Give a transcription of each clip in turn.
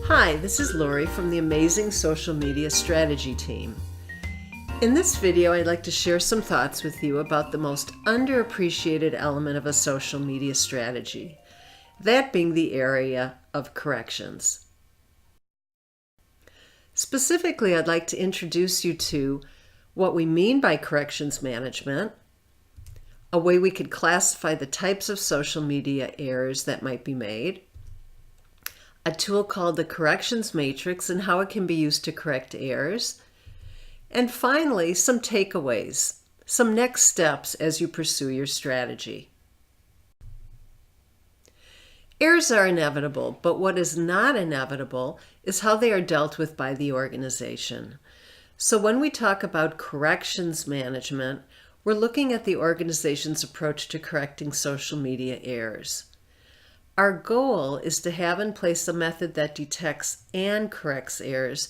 Hi, this is Lori from the Amazing Social Media Strategy team. In this video, I'd like to share some thoughts with you about the most underappreciated element of a social media strategy, that being the area of corrections. Specifically, I'd like to introduce you to what we mean by corrections management, a way we could classify the types of social media errors that might be made, a tool called the Corrections Matrix and how it can be used to correct errors, and finally, some takeaways, some next steps as you pursue your strategy. Errors are inevitable, but what is not inevitable is how they are dealt with by the organization. So when we talk about corrections management, we're looking at the organization's approach to correcting social media errors. Our goal is to have in place a method that detects and corrects errors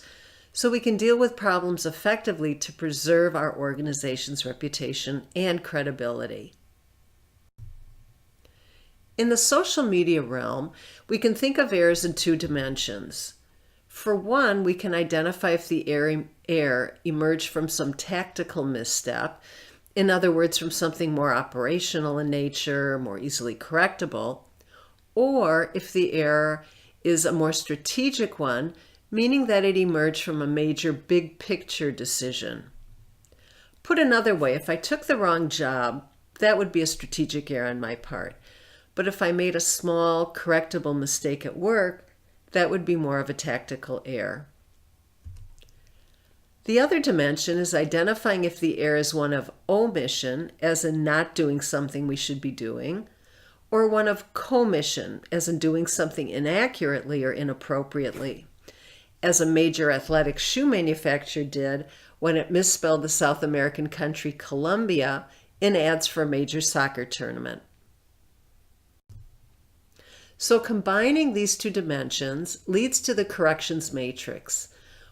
so we can deal with problems effectively to preserve our organization's reputation and credibility. In the social media realm, we can think of errors in two dimensions. For one, we can identify if the error emerged from some tactical misstep, in other words, from something more operational in nature, more easily correctable, or if the error is a more strategic one, meaning that it emerged from a major big picture decision. Put another way, if I took the wrong job, that would be a strategic error on my part. But if I made a small correctable mistake at work, that would be more of a tactical error. The other dimension is identifying if the error is one of omission, as in not doing something we should be doing, or one of commission, as in doing something inaccurately or inappropriately, as a major athletic shoe manufacturer did when it misspelled the South American country Colombia in ads for a major soccer tournament. So combining these two dimensions leads to the corrections matrix,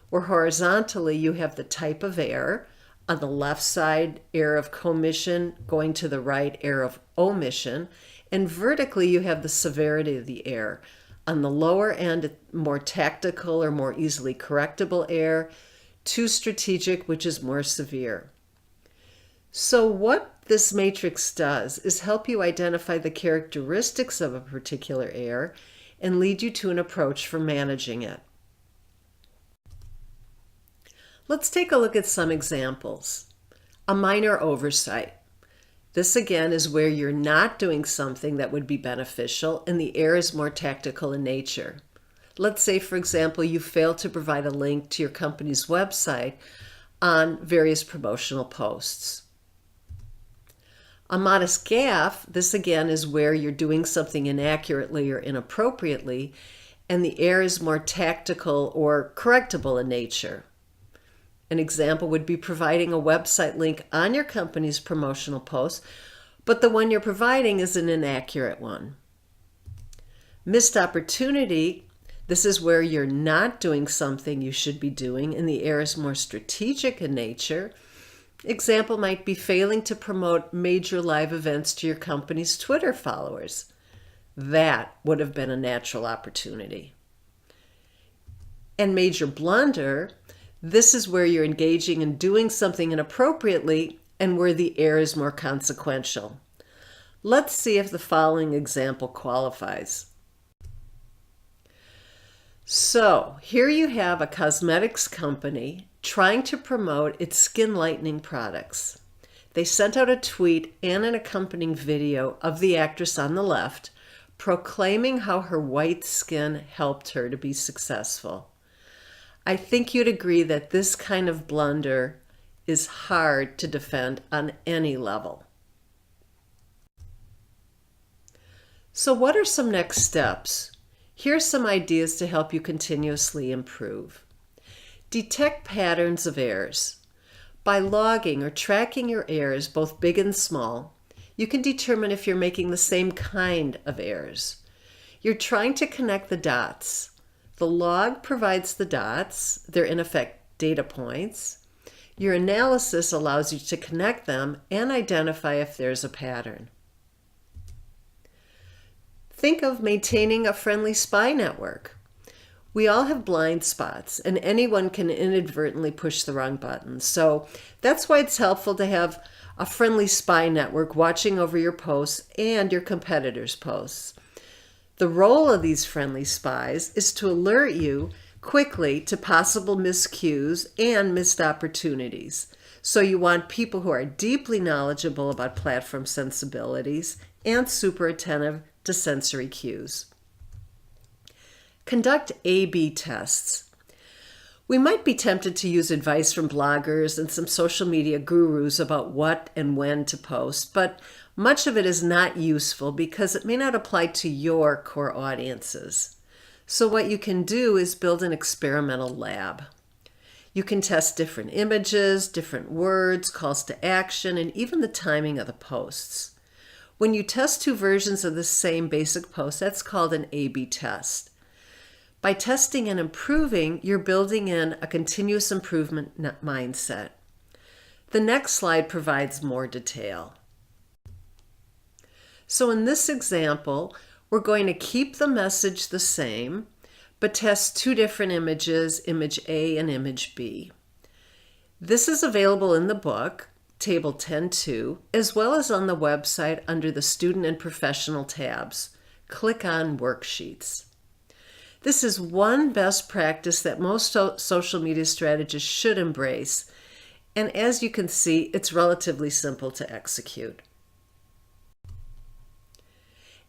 where horizontally you have the type of error, on the left side error of commission, going to the right error of omission, and vertically you have the severity of the error. On the lower end, more tactical or more easily correctable error, too strategic, which is more severe. So what this matrix does is help you identify the characteristics of a particular error and lead you to an approach for managing it. Let's take a look at some examples. A minor oversight. This again is where you're not doing something that would be beneficial and the error is more tactical in nature. Let's say, for example, you fail to provide a link to your company's website on various promotional posts. A modest gaffe, this again is where you're doing something inaccurately or inappropriately and the error is more tactical or correctable in nature. An example would be providing a website link on your company's promotional post, but the one you're providing is an inaccurate one. Missed opportunity, this is where you're not doing something you should be doing and the error is more strategic in nature. Example might be failing to promote major live events to your company's Twitter followers. That would have been a natural opportunity. And major blunder, this is where you're engaging in doing something inappropriately and where the error is more consequential. Let's see if the following example qualifies. So here you have a cosmetics company trying to promote its skin lightening products. They sent out a tweet and an accompanying video of the actress on the left proclaiming how her white skin helped her to be successful. I think you'd agree that this kind of blunder is hard to defend on any level. So what are some next steps? Here's some ideas to help you continuously improve. Detect patterns of errors. By logging or tracking your errors, both big and small, you can determine if you're making the same kind of errors. You're trying to connect the dots. The log provides the dots. They're in effect data points. Your analysis allows you to connect them and identify if there's a pattern. Think of maintaining a friendly spy network. We all have blind spots, and anyone can inadvertently push the wrong buttons. So that's why it's helpful to have a friendly spy network watching over your posts and your competitors' posts. The role of these friendly spies is to alert you quickly to possible miscues and missed opportunities. So you want people who are deeply knowledgeable about platform sensibilities and super attentive to sensory cues. Conduct A/B tests. We might be tempted to use advice from bloggers and some social media gurus about what and when to post, but much of it is not useful because it may not apply to your core audiences. So what you can do is build an experimental lab. You can test different images, different words, calls to action, and even the timing of the posts. When you test two versions of the same basic post, that's called an A/B test. By testing and improving, you're building in a continuous improvement mindset. The next slide provides more detail. So in this example, we're going to keep the message the same, but test two different images, image A and image B. This is available in the book, Table 10.2, as well as on the website under the Student and Professional tabs. Click on Worksheets. This is one best practice that most social media strategists should embrace, and as you can see, it's relatively simple to execute.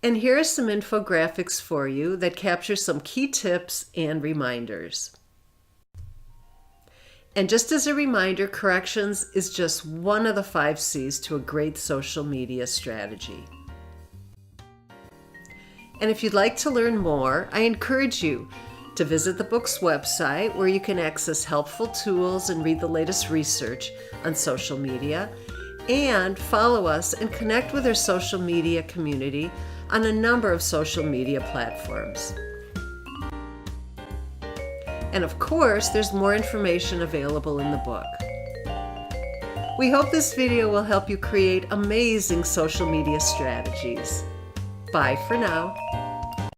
And here are some infographics for you that capture some key tips and reminders. And just as a reminder, corrections is just one of the 5 C's to a great social media strategy. And if you'd like to learn more, I encourage you to visit the book's website where you can access helpful tools and read the latest research on social media, and follow us and connect with our social media community on a number of social media platforms. And of course, there's more information available in the book. We hope this video will help you create amazing social media strategies. Bye for now.